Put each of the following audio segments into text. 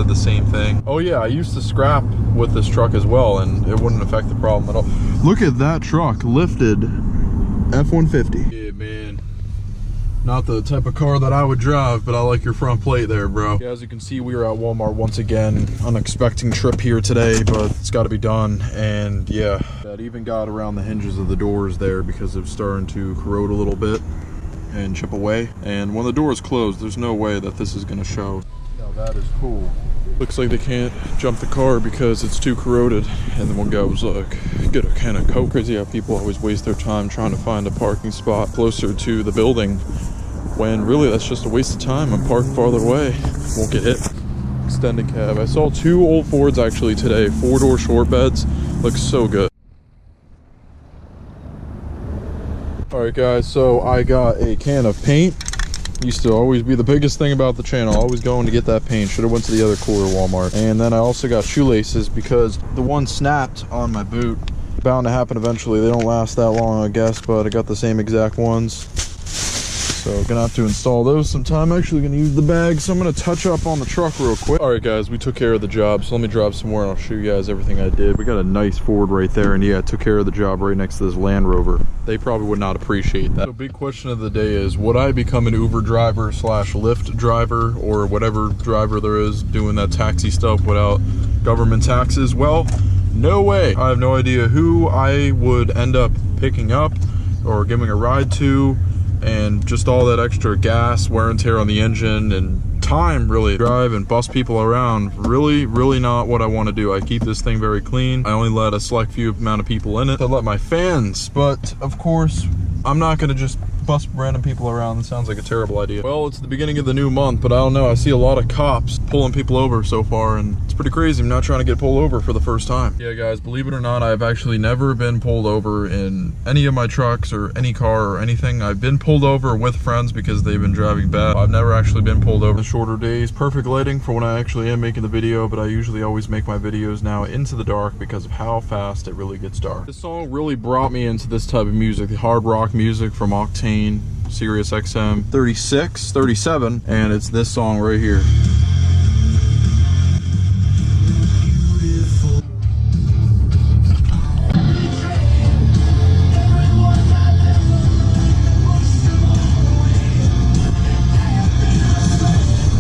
did the same thing. Oh yeah, I used to scrap with this truck as well, and it wouldn't affect the problem at all. Look at that truck, lifted F-150. Yeah, man. Not the type of car that I would drive, but I like your front plate there, bro. Yeah, as you can see, we are at Walmart once again. Unexpected trip here today, but it's got to be done. And yeah, that even got around the hinges of the doors there because it's starting to corrode a little bit and chip away. And when the door is closed, there's no way that this is going to show. Now that is cool. Looks like they can't jump the car because it's too corroded. And then one guy was like, get a can of Coke. Crazy how people always waste their time trying to find a parking spot closer to the building, when really that's just a waste of time. I'm parked farther away, won't get hit. Extended cab. I saw 2 old Fords actually today, 4-door short beds. Looks so good. Alright guys, so I got a can of paint. Used to always be the biggest thing about the channel, always going to get that paint. Should have went to the other cooler Walmart. And then I also got shoelaces because the one snapped on my boot. Bound to happen eventually. They don't last that long, I guess, but I got the same exact ones. So gonna have to install those sometime. Actually gonna use the bag, so I'm gonna touch up on the truck real quick. All right guys, we took care of the job, so let me drive some more and I'll show you guys everything I did. We got a nice Ford right there, and yeah, I took care of the job right next to this Land Rover. They probably would not appreciate that. So big question of the day is, would I become an Uber driver slash Lyft driver, or whatever driver there is doing that taxi stuff without government taxes? Well, no way. I have no idea who I would end up picking up or giving a ride to, and just all that extra gas, wear and tear on the engine, and time really drive and bus people around. Really not what I want to do. I keep this thing very clean. I only let a select few amount of people in it. I let my fans, but of course I'm not gonna just bus random people around. That sounds like a terrible idea. Well, it's the beginning of the new month, but I don't know, I see a lot of cops pulling people over so far, and it's pretty crazy. I'm not trying to get pulled over for the first time. Yeah guys, believe it or not, I've actually never been pulled over in any of my trucks or any car or anything. I've been pulled over with friends because they've been driving bad. I've never actually been pulled over. The shorter days, perfect lighting for when I actually am making the video, but I usually always make my videos now into the dark because of how fast it really gets dark. This song really brought me into this type of music, the hard rock music from Octane, Sirius XM 36, 37, and it's this song right here.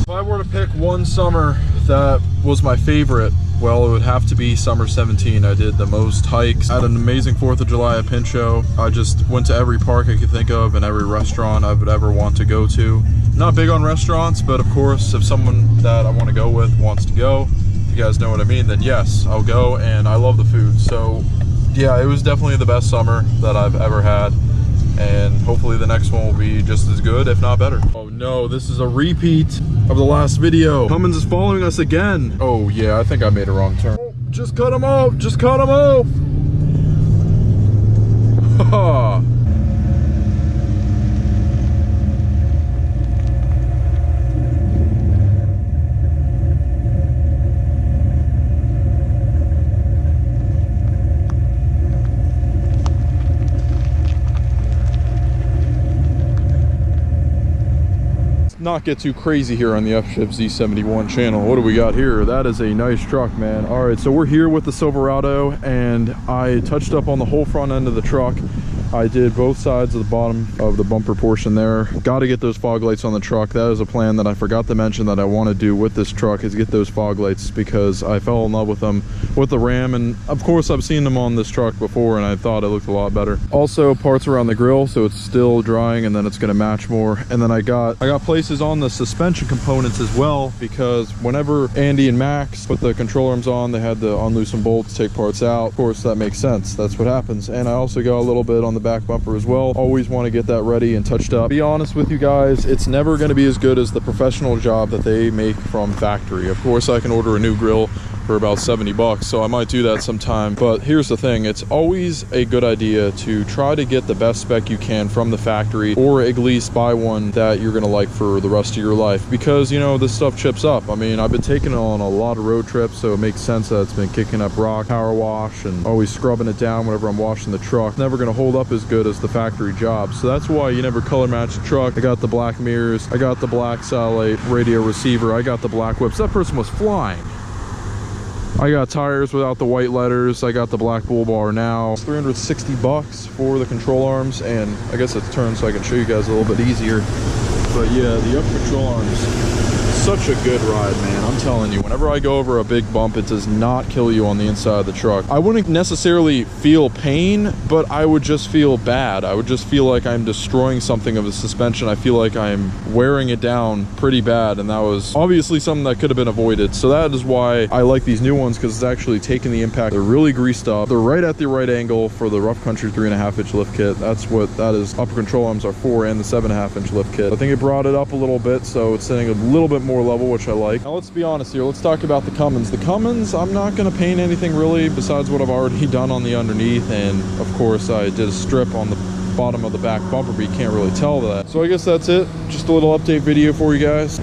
If I were to pick one summer that was my favorite, well, it would have to be summer 17. I did the most hikes. I had an amazing 4th of July at Pinchot. I just went to every park I could think of and every restaurant I would ever want to go to. Not big on restaurants, but of course, if someone that I want to go with wants to go, if you guys know what I mean, then yes, I'll go, and I love the food. So yeah, it was definitely the best summer that I've ever had, and hopefully the next one will be just as good, if not better. Oh no, this is a repeat of the last video. Cummins is following us again. Oh yeah, I think I made a wrong turn. Oh, just cut him off, just cut him off. Haha. Not get too crazy here on the Upshift Z71 channel. What do we got here? That is a nice truck, man. All right, so we're here with the Silverado, and I touched up on the whole front end of the truck. I did both sides of the bottom of the bumper portion there. Got to get those fog lights on the truck. That is a plan that I forgot to mention that I want to do with this truck, is get those fog lights, because I fell in love with them with the Ram, and of course I've seen them on this truck before and I thought it looked a lot better. Also parts around the grill, so it's still drying and then it's going to match more. And then I got places on the suspension components as well, because whenever Andy and Max put the control arms on, they had to unloose some bolts, take parts out. Of course that makes sense, that's what happens. And I also got a little bit on the back bumper as well. Always want to get that ready and touched up. Be honest with you guys, it's never going to be as good as the professional job that they make from factory. Of course I can order a new grill for about 70 bucks. So I might do that sometime. But here's the thing, it's always a good idea to try to get the best spec you can from the factory, or at least buy one that you're gonna like for the rest of your life, because you know this stuff chips up. I mean, I've been taking it on a lot of road trips, so it makes sense that it's been kicking up rock, power wash, and always scrubbing it down whenever I'm washing the truck. It's never gonna hold up as good as the factory job. So that's why you never color match the truck. I got the black mirrors, I got the black satellite radio receiver, I got the black whips. That person was flying. I got tires without the white letters. I got the black bull bar now. It's 360 bucks for the control arms, and I guess it's turned so I can show you guys a little bit easier. But yeah, the up control arms, such a good ride, man. I'm telling you, whenever I go over a big bump, it does not kill you on the inside of the truck. I wouldn't necessarily feel pain, but I would just feel bad. I would just feel like I'm destroying something of the suspension. I feel like I'm wearing it down pretty bad, and that was obviously something that could have been avoided. So that is why I like these new ones, because it's actually taking the impact. They're really greased up. They're right at the right angle for the rough country 3.5-inch lift kit. That's what that is. Upper control arms are for, and the 7.5-inch lift kit. I think it brought it up a little bit, so it's sitting a little bit more level, which I like. Now let's be honest here. Let's talk about the Cummins. The Cummins, I'm not going to paint anything really besides what I've already done on the underneath, and of course I did a strip on the bottom of the back bumper, but you can't really tell that. So I guess that's it. Just a little update video for you guys.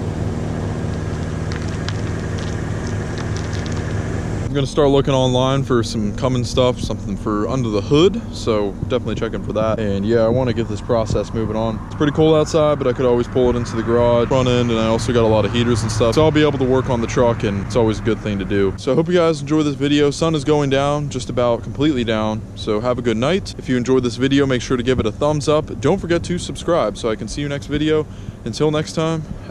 I'm gonna start looking online for some Cummins stuff, something for under the hood, so definitely checking for that. And yeah, I want to get this process moving on. It's pretty cold outside, but I could always pull it into the garage front end, and I also got a lot of heaters and stuff, so I'll be able to work on the truck, and it's always a good thing to do. So I hope you guys enjoy this video. Sun is going down, just about completely down, so have a good night. If you enjoyed this video, make sure to give it a thumbs up. Don't forget to subscribe so I can see you next video. Until next time.